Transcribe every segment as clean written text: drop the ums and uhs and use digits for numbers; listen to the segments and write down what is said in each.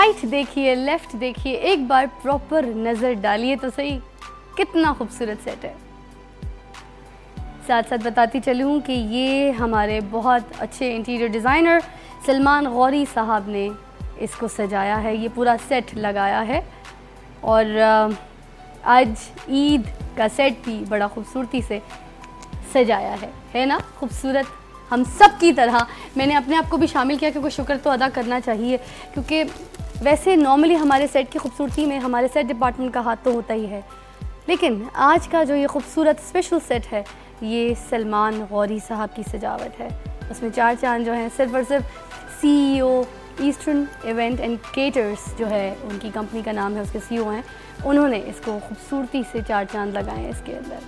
Right देखिए, left देखिए, एक बार प्रॉपर नज़र डालिए तो सही, कितना खूबसूरत सेट है। साथ साथ बताती चलूँ कि ये हमारे बहुत अच्छे इंटीरियर डिज़ाइनर सलमान गौरी साहब ने इसको सजाया है, ये पूरा सेट लगाया है। और आज ईद का सेट भी बड़ा खूबसूरती से सजाया है ना, खूबसूरत हम सब की तरह। मैंने अपने आप को भी शामिल किया क्योंकि शुक्र तो अदा करना चाहिए, क्योंकि वैसे नॉर्मली हमारे सेट की खूबसूरती में हमारे सेट डिपार्टमेंट का हाथ तो होता ही है, लेकिन आज का जो ये खूबसूरत स्पेशल सेट है ये सलमान गौरी साहब की सजावट है। उसमें 4 चांद जो हैं सिर्फ और सिर्फ CEO eastern event and caterers जो है उनकी कंपनी का नाम है, उसके CEO हैं, उन्होंने इसको खूबसूरती से 4 चांद लगाए हैं इसके अंदर।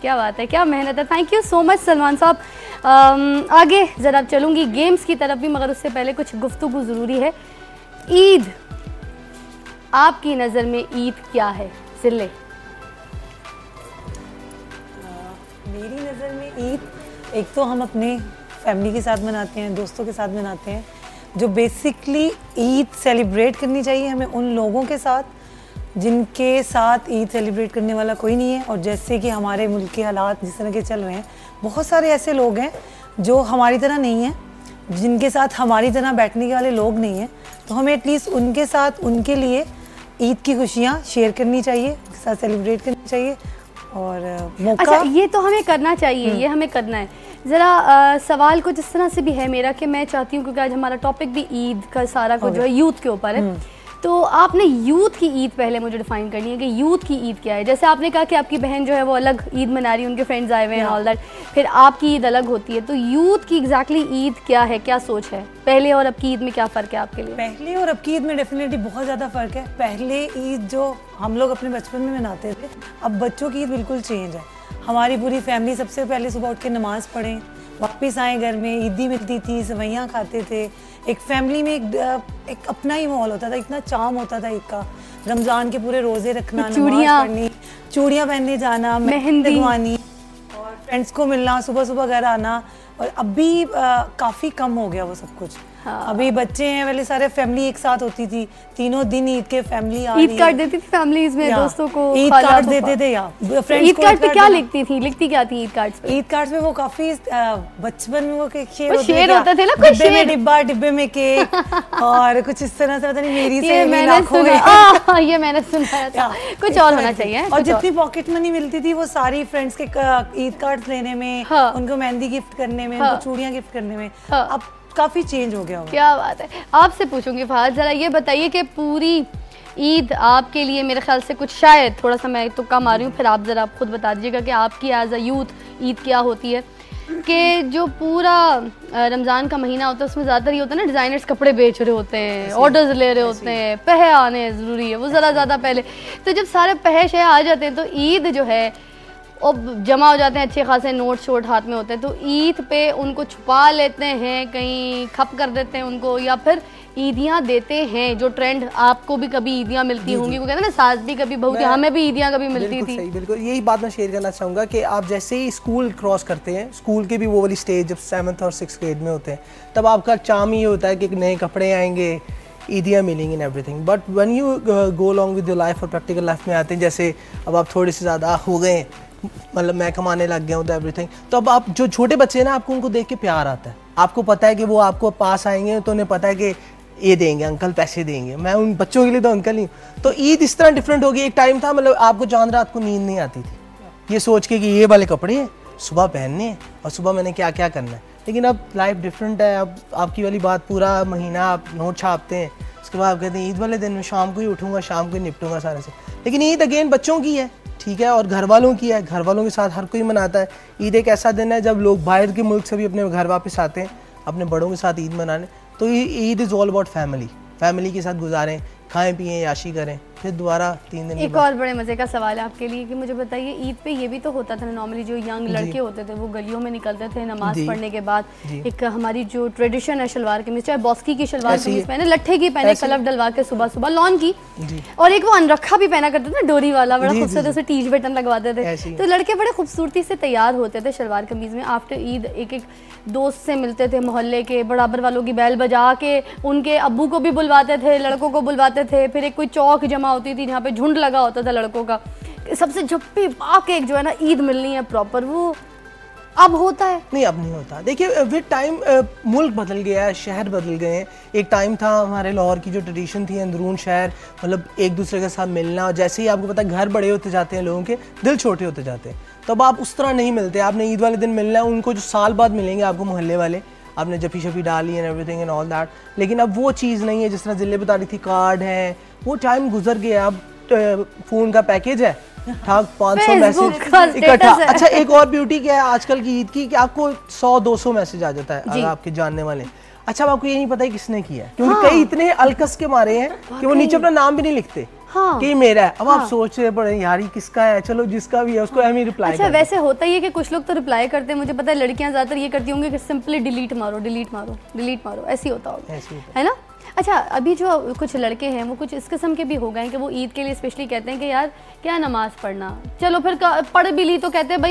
क्या बात है, क्या मेहनत है। Thank you so much Salman साहब। आगे ज़रा चलूँगी गेम्स की तरफ भी, मगर उससे पहले कुछ गुफ्तगू ज़रूरी है। ईद, आपकी नज़र में ईद क्या है सिल्ले? मेरी नज़र में ईद, एक तो हम अपने फैमिली के साथ मनाते हैं, दोस्तों के साथ मनाते हैं। जो बेसिकली ईद सेलिब्रेट करनी चाहिए हमें उन लोगों के साथ जिनके साथ ईद सेलिब्रेट करने वाला कोई नहीं है। और जैसे कि हमारे मुल्क के हालात जिस तरह के चल रहे हैं, बहुत सारे ऐसे लोग हैं जो हमारी तरह नहीं हैं, जिनके साथ हमारी तरह बैठने के वाले लोग नहीं हैं। तो हमें एटलीस्ट उनके साथ, उनके लिए ईद की खुशियाँ शेयर करनी चाहिए, उनके साथ सेलिब्रेट करनी चाहिए। और मौका, अच्छा, ये तो हमें करना चाहिए, ये हमें करना है। ज़रा सवाल कुछ इस तरह से भी है मेरा कि मैं चाहती हूँ, क्योंकि आज हमारा टॉपिक भी ईद का सारा कुछ जो है यूथ के ऊपर है, तो आपने यूथ की ईद पहले मुझे डिफाइन करनी है कि यूथ की ईद क्या है। जैसे आपने कहा कि आपकी बहन जो है वो अलग ईद मना रही है, उनके फ्रेंड्स आए हुए हैं ऑल दैट, फिर आपकी ईद अलग होती है, तो यूथ की एग्जैक्टली ईद क्या है, क्या सोच है? पहले और अब की ईद में क्या फ़र्क है आपके लिए? पहले और अब की ईद में डेफिनेटली बहुत ज़्यादा फ़र्क है। पहले ईद जो हम लोग अपने बचपन में मनाते थे, अब बच्चों की ईद बिल्कुल चेंज है। हमारी पूरी फैमिली सबसे पहले सुबह उठ के नमाज़ पढ़ें, वापस आए घर में, ईदी मिलती थी, सेवइयाँ खाते थे, एक फैमिली में एक अपना ही माहौल होता था, इतना चार्म होता था ईद का। रमज़ान के पूरे रोज़े रखना, नमाज़ पढ़नी, चूड़ियाँ पहनने जाना, मेहंदी लगवानी और फ्रेंड्स को मिलना, सुबह सुबह घर आना। और अभी काफ़ी कम हो गया वो सब कुछ। हाँ। अभी बच्चे हैं, पहले सारे फैमिली एक साथ होती थी, तीनों दिन ईद के फैमिली आ रही है। ईद कार्ड देती थी फैमिलीज में दोस्तों को, ईद कार्ड देते थे या फ्रेंड्स ईद कार्ड पे क्या लिखती थी, लिखती क्या थी ईद कार्ड्स पे? ईद कार्ड्स में वो काफी बचपन में वो शेर होते थे ना, कोई डिब्बे में डिब्बा, डिब्बे में केक और कुछ इस तरह से, पता नहीं मेरी से मैंने सुना, ये मैंने सुना था, कुछ और होना चाहिए। और जितनी पॉकेट मनी मिलती थी वो सारी फ्रेंड्स के ईद कार्ड्स लेने में, उनको मेहंदी गिफ्ट करने में, उनको चूड़ियाँ गिफ्ट करने में, अब काफी चेंज हो गया होगा। क्या बात है। आपसे पूछूंगी फहद, जरा ये बताइए कि पूरी ईद आपके लिए मेरे ख्याल से कुछ, शायद थोड़ा सा मैं तो कम आ रही हूँ, फिर आप जरा खुद बता दीजिएगा कि आपकी एज अ यूथ ईद क्या होती है। कि जो पूरा रमज़ान का महीना होता है उसमें ज़्यादातर ये होता है ना, डिज़ाइनर्स कपड़े बेच रहे होते हैं, ऑर्डर्स ले रहे होते हैं, पहे आने ज़रूरी है, वो ज़्यादा पहले। तो जब सारे पहे शहे आ जाते हैं तो ईद जो है और जमा हो जाते हैं, अच्छे खासे नोट शोट हाथ में होते हैं, तो ईद पे उनको छुपा लेते हैं, कहीं खप कर देते हैं उनको, या फिर ईदियाँ देते हैं। जो ट्रेंड आपको भी कभी ईदियाँ मिलती होंगी, वो कहते हैं ना सास भी कभी बहू थी, हमें भी ईदियाँ कभी मिलती थी। सही, बिल्कुल यही बात मैं शेयर करना चाहूँगा कि आप जैसे ही स्कूल क्रॉस करते हैं, स्कूल के भी वो वाली स्टेज जब 7th और 6th ग्रेड में होते हैं, तब आपका चार्म ये होता है कि नए कपड़े आएंगे, ईदियाँ मिलेंगी in everything. But when you go along with your life और प्रैक्टिकल लाइफ में आते हैं, जैसे अब आप थोड़े से ज़्यादा हो गए, मतलब मैं कमाने लग गया हूँ तो एवरीथिंग, तो अब आप जो छोटे बच्चे हैं ना, आपको उनको देख के प्यार आता है, आपको पता है कि वो आपको पास आएंगे तो उन्हें पता है कि ये देंगे, अंकल पैसे देंगे। मैं उन बच्चों के लिए तो अंकल ही हूँ। तो ईद इस तरह डिफरेंट होगी। एक टाइम था, मतलब आपको चांद रात को नींद नहीं आती थी ये सोच के कि ये वाले कपड़े हैं सुबह पहनने हैं और सुबह मैंने क्या क्या करना है। लेकिन अब लाइफ डिफरेंट है। अब आपकी वाली बात, पूरा महीना आप नोट छापते हैं, उसके बाद आप कहते हैं ईद वाले दिन मैं शाम को ही उठूँगा, शाम को ही निपटूंगा सारे से। लेकिन ईद अगेन बच्चों की है, ठीक है, और घर वालों की है, घर वालों के साथ हर कोई मनाता है। ईद एक ऐसा दिन है जब लोग बाहर के मुल्क से भी अपने घर वापस आते हैं अपने बड़ों के साथ ईद मनाने। तो Eid is all about family, family के साथ गुजारें, खाएं पिएं, याशी करें। फिर दोबारा 3 दिन एक और बड़े मजे का सवाल है आपके लिए कि मुझे बताइए, ईद पे ये भी तो होता था नॉर्मली, जो यंग लड़के होते थे वो गलियों में निकलते थे नमाज पढ़ने के बाद, एक हमारी जो ट्रेडिशन है शलवार कमीज, चाहे बॉस्की की शलवार कमीज पहने, लट्ठे की पहने, कलफ डलवा के सुबह सुबह लॉन की, और एक वो अनरखा भी पहना करते थे डोरी वाला, बड़ा खूबसूरत, उसे टीच बटन लगवाते थे। तो लड़के बड़े खूबसूरती से तैयार होते थे शलवार कमीज में। आफ्टर ईद एक एक दोस्त से मिलते थे, मोहल्ले के बराबर वालों की बैल बजा के उनके अब्बू को भी बुलवाते थे, लड़कों को बुलवाते थे। फिर एक कोई चौक जमा होती थी जहाँ पे झुंड लगा होता था लड़कों का, सबसे झप्पी पाके एक जो है ना ईद मिलनी है प्रॉपर, वो अब होता है? नहीं, अब नहीं होता। देखिए विद टाइम मुल्क बदल गया है, शहर बदल गए हैं। एक टाइम था हमारे लाहौर की जो ट्रेडिशन थी अंदरून शहर, मतलब एक दूसरे के साथ मिलना, और जैसे ही आपको पता है घर बड़े होते जाते हैं, लोगों के दिल छोटे होते जाते हैं, तब आप उस तरह नहीं मिलते। आपने ईद वाले दिन मिलना है उनको, जो साल बाद मिलेंगे आपको मोहल्ले वाले, आपने जफ़ी शफ़ी डाली and everything and all that, लेकिन अब वो चीज़ नहीं है। जिस तरह जिले बता रही थी, कार्ड है, वो टाइम गुजर गया। अब फ़ोन का पैकेज है, ठाक 500 मैसेज इकट्ठा। अच्छा, एक और ब्यूटी क्या है आजकल की ईद की, कि आपको 100-200 मैसेज आ जाता है अगर आपके जानने वाले। अच्छा, अब आपको ये नहीं पता है किसने किया है, क्योंकि कई इतने अलकस के मारे हैं कि वो नीचे अपना नाम भी नहीं लिखते कि मेरा है। अब आप सोच रहे पड़े यार ये किसका है, चलो जिसका भी है उसको हम ही रिप्लाई। अच्छा, वैसे होता ही है कि कुछ लोग तो रिप्लाई करते हैं, मुझे पता है लड़कियां ज्यादातर ये करती होंगी कि सिंपली डिलीट मारो डिलीट मारो डिलीट मारो, ऐसे होता होगा, है ना। अच्छा, अभी जो कुछ लड़के हैं वो कुछ इस किस्म के भी हो गए हैं कि वो ईद के लिए स्पेशली कहते हैं कि यार क्या नमाज पढ़ना, चलो फिर पढ़ भी ली तो कहते हैं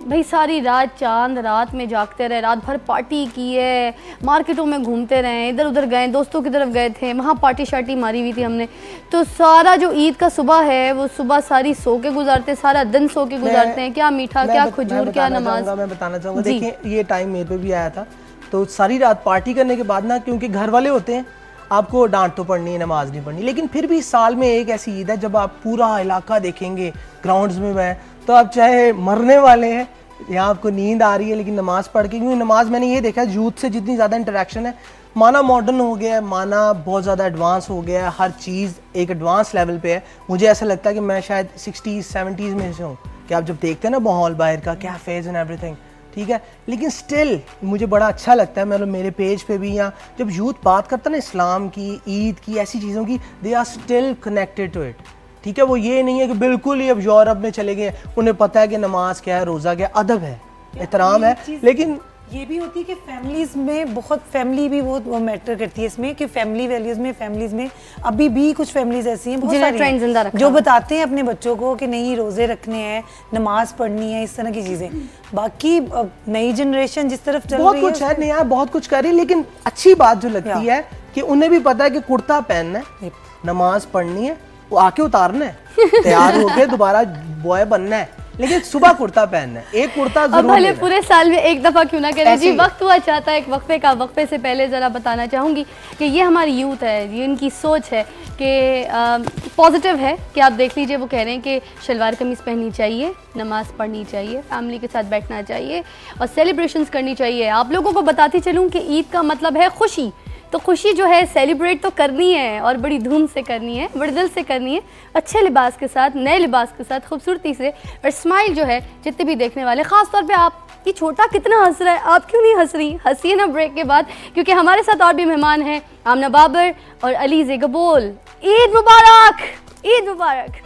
भाई सारी रात चांद रात में जागते रहे, रात भर पार्टी की है, मार्केटों में घूमते रहे, इधर उधर गए, दोस्तों की तरफ गए थे, वहाँ पार्टी शार्टी मारी हुई थी हमने, तो सारा जो ईद का सुबह है वो सुबह सारी सो के गुजारते, सारा दिन सो के गुजारते हैं। क्या मीठा, क्या खजूर, क्या नमाज। मैं बताना चाहूँगा, देखिए ये टाइम मेरे पे भी आया था, तो सारी रात पार्टी करने के बाद ना, क्योंकि घर वाले होते हैं, आपको डांट तो पढ़नी है, नमाज नहीं पढ़नी, लेकिन फिर भी साल में एक ऐसी ईद है जब आप पूरा इलाका देखेंगे ग्राउंड्स में गए, तो आप चाहे मरने वाले हैं, यहाँ आपको नींद आ रही है, लेकिन नमाज पढ़ के, क्योंकि नमाज मैंने ये देखा है यूथ से जितनी ज़्यादा इंटरेक्शन है, माना मॉडर्न हो गया है, माना बहुत ज़्यादा एडवांस हो गया है, हर चीज़ एक एडवांस लेवल पे है। मुझे ऐसा लगता है कि मैं शायद 60s-70s में से हूँ, कि आप जब देखते हैं ना माहौल बाहर का, कैफेज एंड एवरीथिंग, ठीक है, लेकिन स्टिल मुझे बड़ा अच्छा लगता है, मतलब मेरे पेज पे भी, या जब यूथ बात करता है ना इस्लाम की, ईद की, ऐसी चीज़ों की, they are still connected to it. ठीक है, वो ये नहीं है कि बिल्कुल ही अब यूरोप में चले गए, उन्हें पता है कि नमाज क्या है, रोज़ा क्या, अदब है, एहतराम है। लेकिन ये भी होती है कि फैमिलीज में बहुत, फैमिली भी बहुत मैटर करती है इसमें, कि फैमिली वैल्यूज में, फैमिलीज में अभी भी कुछ फैमिलीज ऐसी हैं, बहुत सारी जो बताते हैं अपने बच्चों को कि नहीं रोजे रखने हैं, नमाज पढ़नी है, इस तरह की चीजें। बाकी नई जनरेशन जिस तरफ चल रही है, बहुत कुछ है, नया बहुत कुछ कर रही है, लेकिन अच्छी बात जो लगती है कि उन्हें भी पता है कि कुर्ता पहनना है, नमाज पढ़नी है, वो आके उतारना है, तैयार होके दोबारा बॉय बनना है, लेकिन सुबह कुर्ता पहनना है, एक कुर्ता जरूर भले पूरे साल में एक दफा क्यों ना करें जी। वक्त हुआ चाहता है एक वक्फे का। वक्फे से पहले ज़रा बताना चाहूँगी कि ये हमारी यूथ है, ये इनकी सोच है कि पॉजिटिव है, कि आप देख लीजिए वो कह रहे हैं कि शलवार कमीज़ पहननी चाहिए, नमाज़ पढ़नी चाहिए, फैमिली के साथ बैठना चाहिए और सेलिब्रेशंस करनी चाहिए। आप लोगों को बताती चलूँ कि ईद का मतलब है खुशी, तो खुशी जो है सेलिब्रेट तो करनी है और बड़ी धूम से करनी है, बड़े दिल से करनी है, अच्छे लिबास के साथ, नए लिबास के साथ, खूबसूरती से, और स्माइल जो है जितने भी देखने वाले, ख़ास तौर पे आप, ये छोटा कितना हंस रहा है, आप क्यों नहीं हंस रही, हंसिए ना ब्रेक के बाद, क्योंकि हमारे साथ और भी मेहमान हैं, आमना बाबर और अलीज़े गबोल। ईद मुबारक, ईद मुबारक।